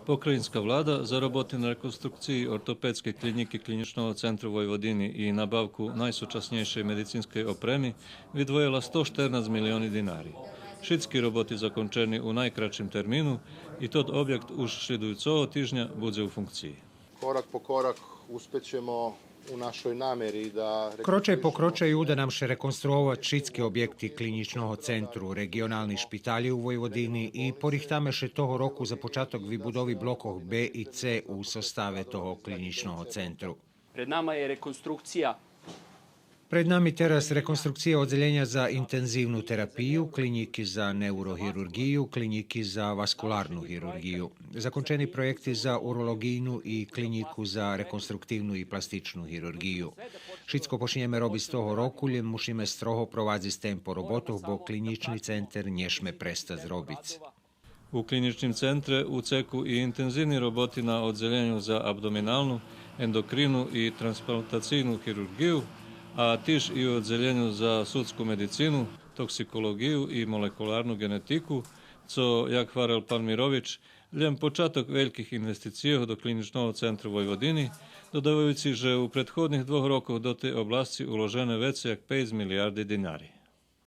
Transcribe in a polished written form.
Pokrajinska vlada za roboty na rekonstrukciji ortopedske kliniki Kliničного centru Vojvodini i nabavku najsoučasnejšej medicinskej opremi vydvojila 114 milioni dinari. Všetky roboty zakončені u najkraćim terminu i tod objekt už sljedujućого tižnja bude u funkciji. Korak po korak uspećemo u našoj nameri da... Kročaj po kročaj uda nam še rekonstruovat všetky objekty kliničного centru, regionálni špitali u Vojvodini i porihtame še toho roku za počatok vybudovi blokov B i C u sostave toho kliničного centru. Pred nama je rekonstrukcija. Pred nami teraz rekonstrukcija oddeljenja za intenzivnu terapiju, kliniki za neurohirurgiju, kliniki za vaskularnu hirurgiju, zakončeni projekti za urologijnu i kliniku za rekonstruktivnu i plastičnu hirurgiju. Všetko počneme robiť z toho roku, len musíme stroho provadziti s tempo robotov, bo klinični center nješme prestať robiť. U kliničnim centre u ceku i intenzivni roboti na oddeljenju za abdominalnu, endokrinu i transplantacijnu hirurgiju, a tiž i u oddeljenju za sudsku medicinu, toksikologiju i molekularnu genetiku, co, jak hvarel pan Mirović, ljem počatok velikih investicija do Kliničnog centra Vojvodini, dodavajući, že u prethodnih 2 rokov do te oblasti uložene veće jak 5 milijardi dinari.